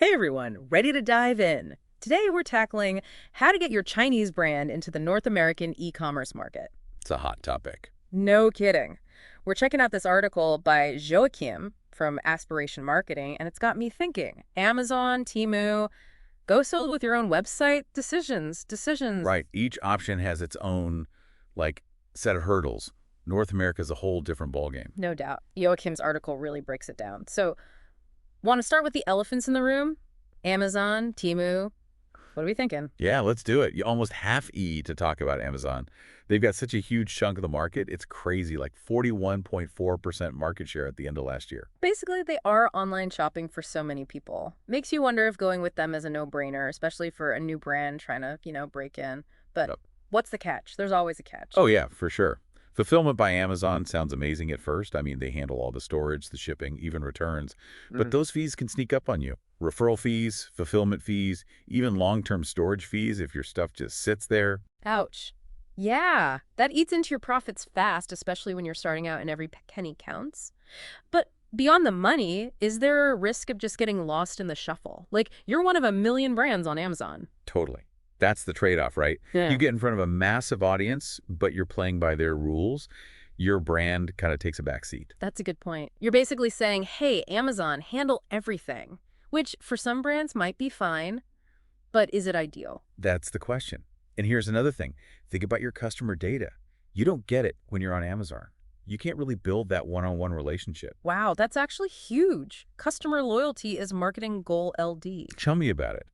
Hey everyone, ready to dive in? Today we're tackling how to get your Chinese brand into the North American e-commerce market. It's a hot topic. No kidding. We're checking out this article by Joachim from Aspiration Marketing, and it's got me thinking. Amazon, Temu, go solo with your own website, decisions. Right. Each option has its own, like, set of hurdles. North America is a whole different ballgame. No doubt. Joachim's article really breaks it down. So, want to start with the elephants in the room? Amazon, Temu. What are we thinking? Yeah, let's do it. You almost half E to talk about Amazon. They've got such a huge chunk of the market. It's crazy, like 41.4% market share at the end of last year. Basically, they are online shopping for so many people. Makes you wonder if going with them is a no-brainer, especially for a new brand trying to, break in. But Yep. what's the catch? There's always a catch. Oh, yeah, for sure. Fulfillment by Amazon sounds amazing at first. I mean, they handle all the storage, the shipping, even returns. But those fees can sneak up on you. Referral fees, fulfillment fees, even long-term storage fees if your stuff just sits there. Ouch. Yeah, that eats into your profits fast, especially when you're starting out and every penny counts. But beyond the money, is there a risk of just getting lost in the shuffle? Like, you're one of a million brands on Amazon. Totally. That's the trade-off, right? Yeah. You get in front of a massive audience, but you're playing by their rules. Your brand kind of takes a back seat. That's a good point. You're basically saying, hey, Amazon, handle everything, which for some brands might be fine, but is it ideal? That's the question. And here's another thing. Think about your customer data. You don't get it when you're on Amazon. You can't really build that one-on-one relationship. Wow, that's actually huge. Customer loyalty is marketing goal LD. Tell me about it.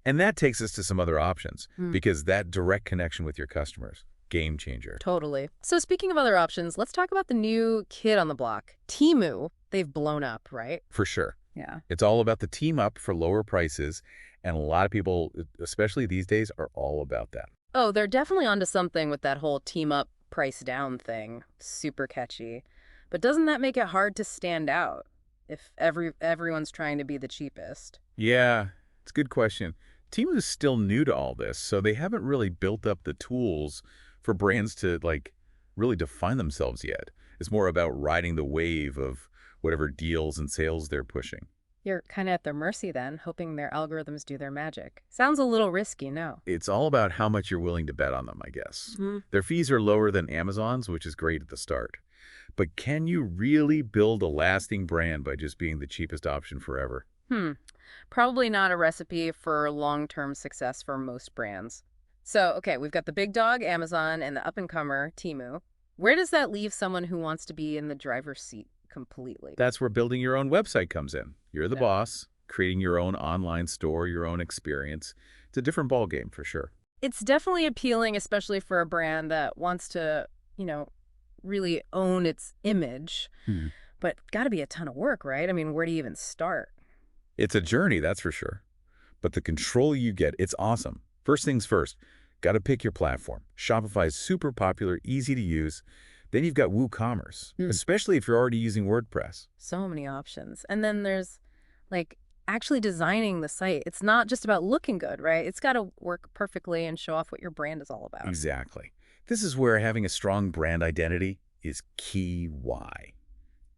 And that takes us to some other options, Hmm. because that direct connection with your customers, game changer. Totally. So speaking of other options, let's talk about the new kid on the block, Temu. They've blown up, right? For sure. Yeah. It's all about the team up for lower prices, and a lot of people, especially these days, are all about that. Oh, they're definitely onto something with that whole team up, price down thing. Super catchy. But doesn't that make it hard to stand out if everyone's trying to be the cheapest? Yeah, it's a good question. Temu is still new to all this, so they haven't really built up the tools for brands to, really define themselves yet. It's more about riding the wave of whatever deals and sales they're pushing. You're kind of at their mercy then, hoping their algorithms do their magic. Sounds a little risky, no? It's all about how much you're willing to bet on them, I guess. Hmm. Their fees are lower than Amazon's, which is great at the start. But can you really build a lasting brand by just being the cheapest option forever? Probably not a recipe for long-term success for most brands. So, okay, we've got the big dog, Amazon, and the up-and-comer, Temu. Where does that leave someone who wants to be in the driver's seat completely? That's where building your own website comes in. You're the Yeah. boss, creating your own online store, your own experience. It's a different ballgame for sure. It's definitely appealing, especially for a brand that wants to, really own its image. But got to be a ton of work, right? I mean, where do you even start? It's a journey, that's for sure. But the control you get, it's awesome. First things first, got to pick your platform. Shopify is super popular, easy to use. Then you've got WooCommerce, especially if you're already using WordPress. So many options. And then there's actually designing the site. It's not just about looking good, right? It's got to work perfectly and show off what your brand is all about. Exactly. This is where having a strong brand identity is key. Why?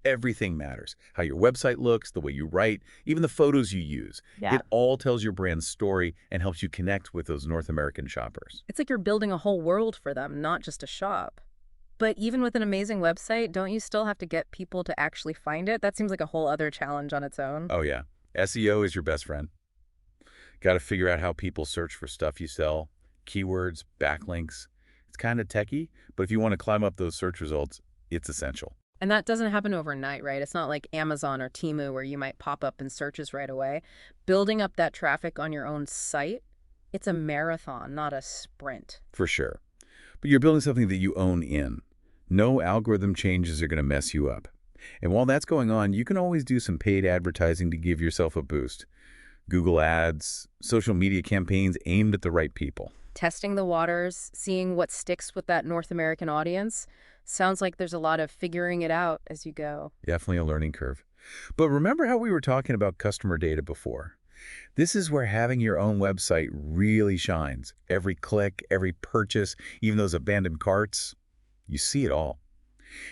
Everything matters. How your website looks, the way you write, even the photos you use. Yeah. It all tells your brand's story and helps you connect with those North American shoppers. It's like you're building a whole world for them, not just a shop. But even with an amazing website, don't you still have to get people to actually find it? That seems like a whole other challenge on its own. Oh yeah. SEO is your best friend. Got to figure out how people search for stuff you sell, keywords, backlinks. It's kind of techie, but if you want to climb up those search results, it's essential. And that doesn't happen overnight, right? It's not like Amazon or Temu where you might pop up in searches right away. Building up that traffic on your own site, it's a marathon, not a sprint. For sure. But you're building something that you own in. No algorithm changes are going to mess you up. And while that's going on, you can always do some paid advertising to give yourself a boost. Google ads, social media campaigns aimed at the right people. Testing the waters, seeing what sticks with that North American audience. Sounds like there's a lot of figuring it out as you go. Definitely a learning curve. But remember how we were talking about customer data before? This is where having your own website really shines. Every click, every purchase, even those abandoned carts, you see it all.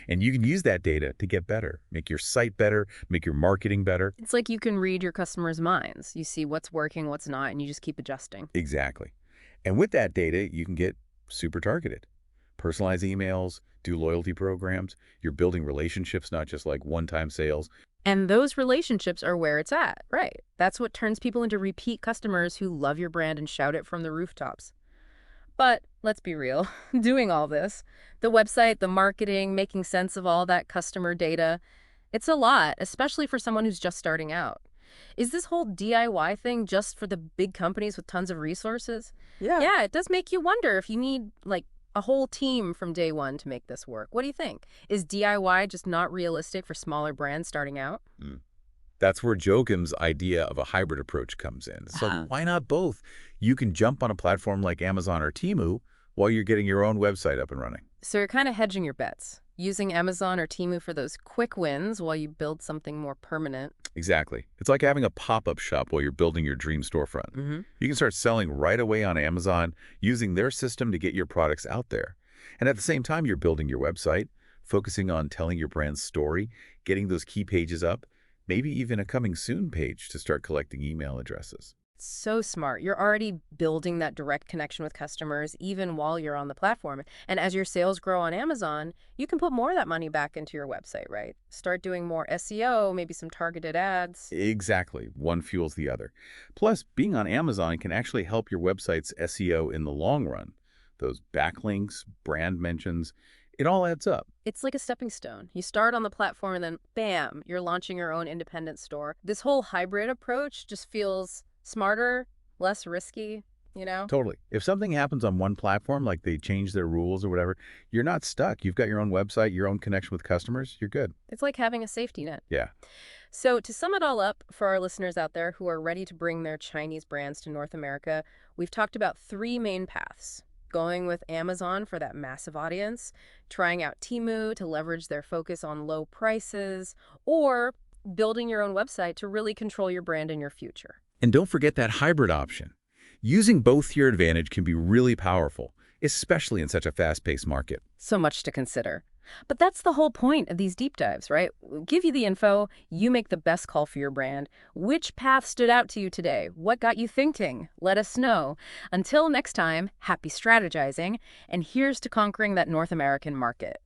And you can use that data to get better, make your site better, make your marketing better. It's like you can read your customers' minds. You see what's working, what's not, and you just keep adjusting. Exactly. And with that data, you can get super targeted. Personalize emails, do loyalty programs. You're building relationships, not just like one-time sales. And those relationships are where it's at, right? That's what turns people into repeat customers who love your brand and shout it from the rooftops. But let's be real, doing all this, the website, the marketing, making sense of all that customer data, it's a lot, especially for someone who's just starting out. Is this whole DIY thing just for the big companies with tons of resources? Yeah. Yeah, it does make you wonder if you need, like, a whole team from day one to make this work. What do you think? Is DIY just not realistic for smaller brands starting out? That's where Joachim's idea of a hybrid approach comes in. So why not both? You can jump on a platform like Amazon or Temu while you're getting your own website up and running. So you're kind of hedging your bets, using Amazon or Temu for those quick wins while you build something more permanent. Exactly. It's like having a pop-up shop while you're building your dream storefront. You can start selling right away on Amazon using their system to get your products out there. And at the same time, you're building your website, focusing on telling your brand's story, getting those key pages up, maybe even a coming soon page to start collecting email addresses. So smart. You're already building that direct connection with customers even while you're on the platform. And as your sales grow on Amazon, you can put more of that money back into your website, right? Start doing more SEO, maybe some targeted ads. Exactly. One fuels the other. Plus, being on Amazon can actually help your website's SEO in the long run. Those backlinks, brand mentions, it all adds up. It's like a stepping stone. You start on the platform and then bam, you're launching your own independent store. This whole hybrid approach just feels smarter, less risky, you know? Totally. If something happens on one platform, like they change their rules or whatever, you're not stuck. You've got your own website, your own connection with customers. You're good. It's like having a safety net. Yeah. So to sum it all up for our listeners out there who are ready to bring their Chinese brands to North America, we've talked about three main paths. Going with Amazon for that massive audience, trying out Temu to leverage their focus on low prices, or building your own website to really control your brand and your future. And don't forget that hybrid option. Using both to your advantage can be really powerful, especially in such a fast-paced market. So much to consider. But that's the whole point of these deep dives, right? We'll give you the info, you make the best call for your brand. Which path stood out to you today? What got you thinking? Let us know. Until next time, happy strategizing, and here's to conquering that North American market.